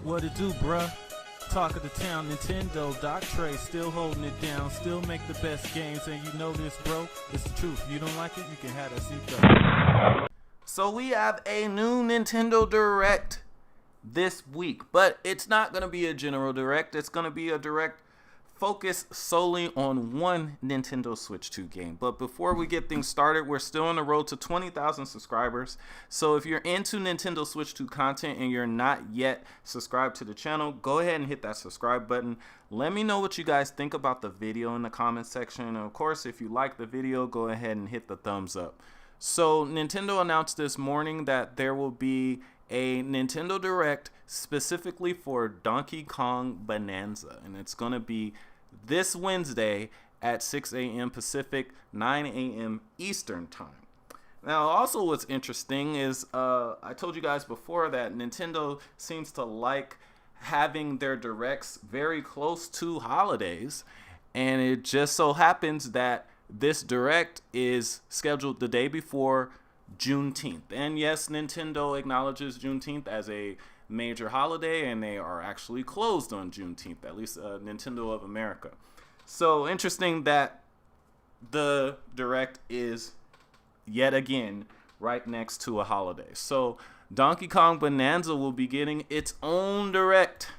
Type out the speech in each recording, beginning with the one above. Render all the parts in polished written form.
What it do, bruh? Talk of the town, Nintendo, Doc Trey, still holding it down, still make the best games, and you know this, bro. It's the truth. If you don't like it, you can have that seatbelt. So we have a new Nintendo Direct this week, but it's not going to be a general Direct. It's going to be a Direct focused solely on one Nintendo Switch 2 game. But before we get things started, we're still on the road to 20,000 subscribers. So if you're into Nintendo Switch 2 content and you're not yet subscribed to the channel, go ahead and hit that subscribe button. Let me know what you guys think about the video in the comment section. And of course, if you like the video, go ahead and hit the thumbs up. So Nintendo announced this morning that there will be a Nintendo Direct specifically for Donkey Kong Bonanza, and it's going to be this Wednesday at 6 a.m. Pacific, 9 a.m. Eastern Time. Now, also what's interesting is I told you guys before that Nintendo seems to like having their Directs very close to holidays, and it just so happens that this Direct is scheduled the day before Juneteenth. And yes, Nintendo acknowledges Juneteenth as a major holiday, and they are actually closed on Juneteenth, at least Nintendo of America. So interesting that the Direct is yet again right next to a holiday. So Donkey Kong Bonanza will be getting its own Direct.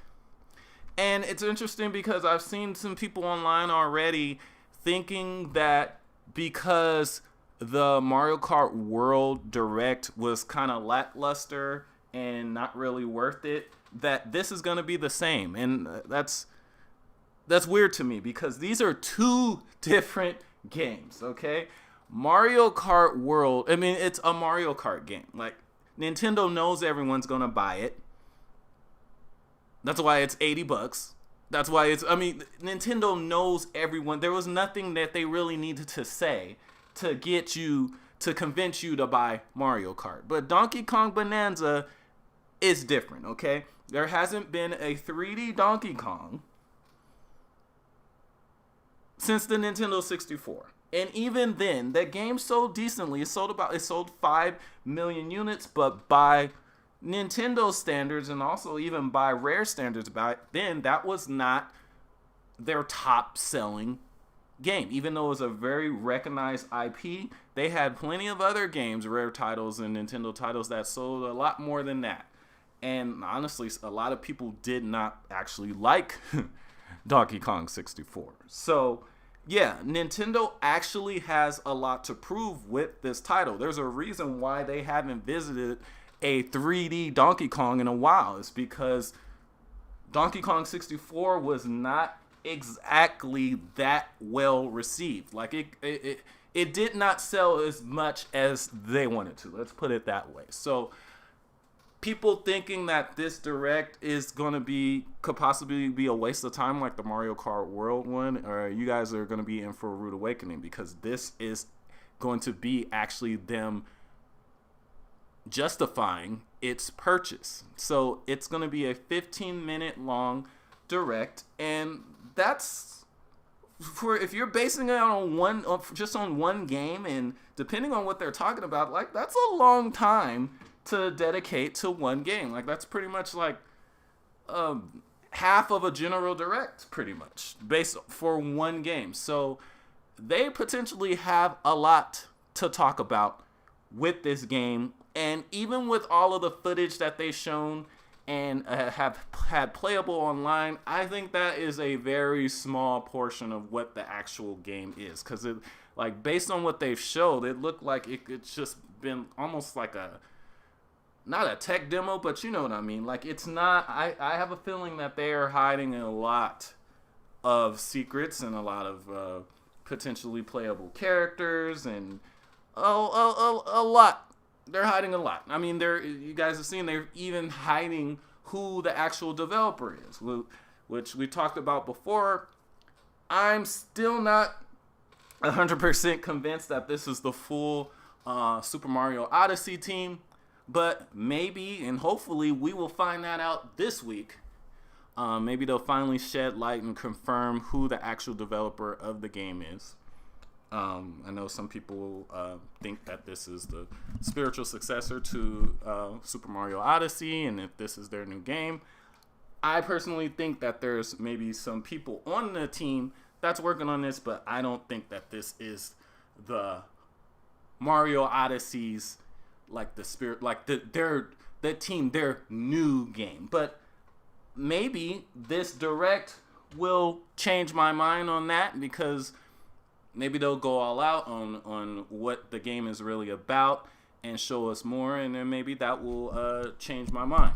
And it's interesting because I've seen some people online already thinking that because the Mario Kart World Direct was kind of lackluster and not really worth it, that this is going to be the same. And that's weird to me because these are two different games, okay? Mario Kart World, I mean, it's a Mario Kart game. Like, Nintendo knows everyone's going to buy it. That's why it's $80. That's why it's, I mean, Nintendo knows everyone. There was nothing that they really needed to say to get you, to convince you to buy Mario Kart. But Donkey Kong Bonanza is different, okay? There hasn't been a 3D Donkey Kong since the Nintendo 64. And even then, that game sold decently. It sold 5 million units, but by Nintendo standards and also even by Rare standards back then, that was not their top selling game. Even though it was a very recognized IP, they had plenty of other games, Rare titles and Nintendo titles that sold a lot more than that. And honestly, a lot of people did not actually like Donkey Kong 64. So yeah, Nintendo actually has a lot to prove with this title. There's a reason why they haven't visited a 3D Donkey Kong in a while. It's because Donkey Kong 64 was not exactly that well received. Like it did not sell as much as they wanted to. Let's put it that way. So people thinking that this Direct is going to could possibly be a waste of time like the Mario Kart World one, or you guys are going to be in for a rude awakening, because this is going to be actually them justifying its purchase. So it's going to be a 15-minute long Direct, and that's for if you're basing it on just on one game, and depending on what they're talking about, like, that's a long time to dedicate to one game. Like, that's pretty much like half of a general Direct, pretty much, based for one game. So they potentially have a lot to talk about with this game. And even with all of the footage that they've shown and have had playable online, I think that is a very small portion of what the actual game is. Because, like, based on what they've showed, it looked like it's just been almost like not a tech demo, but you know what I mean. Like, it's not, I have a feeling that they are hiding a lot of secrets and a lot of potentially playable characters and a lot. They're hiding a lot. I mean, you guys have seen, they're even hiding who the actual developer is, which we talked about before. I'm still not 100% convinced that this is the full Super Mario Odyssey team, but maybe and hopefully we will find that out this week. Maybe they'll finally shed light and confirm who the actual developer of the game is. I know some people think that this is the spiritual successor to Super Mario Odyssey, and if this is their new game, I personally think that there's maybe some people on the team that's working on this, but I don't think that this is the Mario Odyssey's like the spirit, like their team, their new game. But maybe this direct will change my mind on that, because maybe they'll go all out on what the game is really about and show us more, and then maybe that will change my mind.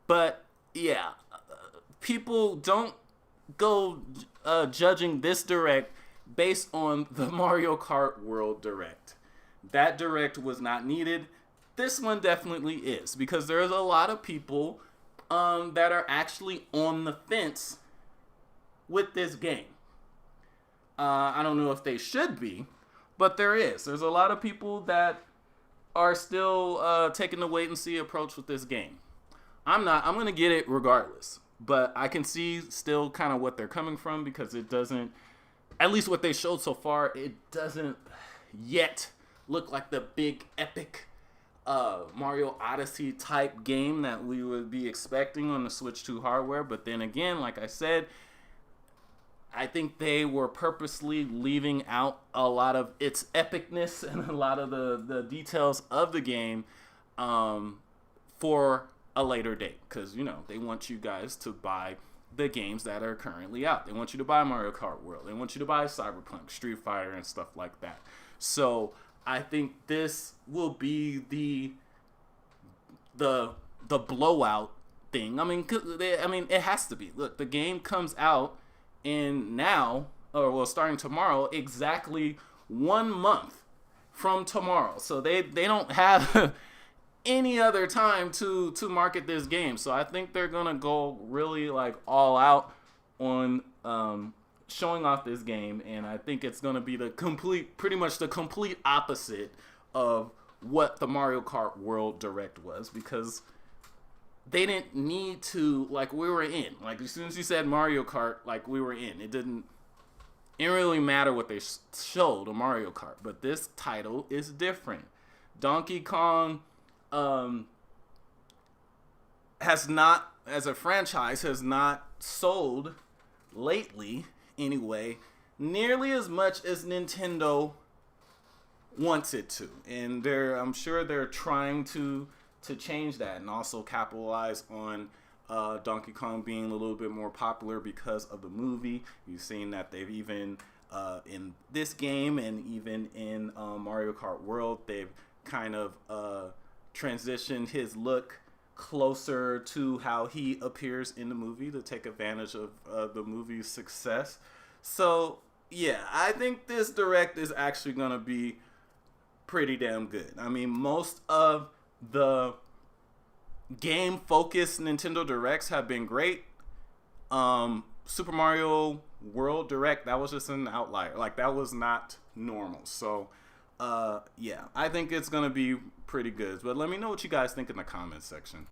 But yeah, people don't go judging this direct based on the Mario Kart World Direct. That direct was not needed. This one definitely is, because there's a lot of people that are actually on the fence with this game. I don't know if they should be, but there's a lot of people that are still taking the wait and see approach with this game. I'm going to get it regardless, but I can see still kind of what they're coming from, because it doesn't, at least what they showed so far, it doesn't yet look like the big epic Mario Odyssey type game that we would be expecting on the Switch 2 hardware. But then again, like I said, I think they were purposely leaving out a lot of its epicness and a lot of the details of the game for a later date, because they want you guys to buy the games that are currently out. They want you to buy Mario Kart World. They want you to buy Cyberpunk, Street Fighter, and stuff like that. So I think this will be the blowout thing. I mean, it has to be. Look, the game comes out starting tomorrow, exactly 1 month from tomorrow. So they don't have any other time to market this game. So I think they're gonna go really like all out on showing off this game, and I think it's gonna be pretty much the complete opposite of what the Mario Kart World Direct was, because they didn't need to, like, we were in. Like, as soon as you said Mario Kart, like, we were in. It didn't really matter what they showed on Mario Kart. But this title is different. Donkey Kong has not, as a franchise, has not sold lately, anyway, nearly as much as Nintendo wants it to. And I'm sure they're trying to change that, and also capitalize on Donkey Kong being a little bit more popular because of the movie. You've seen that they've even in this game, and even in Mario Kart World, they've kind of transitioned his look closer to how he appears in the movie to take advantage of the movie's success. So yeah, I think this direct is actually going to be pretty damn good. I mean, most of the game-focused Nintendo Directs have been great. Super Mario World Direct, that was just an outlier. Like, that was not normal. So, yeah, I think it's going to be pretty good. But let me know what you guys think in the comments section.